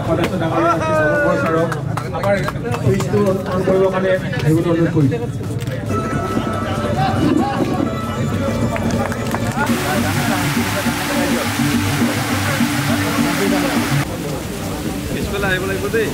সদস্য ডাঙৰীয়া ছাৰক আমাৰ কুইজটো অন কৰিবৰ কাৰণে বহুত অনুৰোধ কৰিছোঁ। পিছফালে আহিব লাগিব দেই।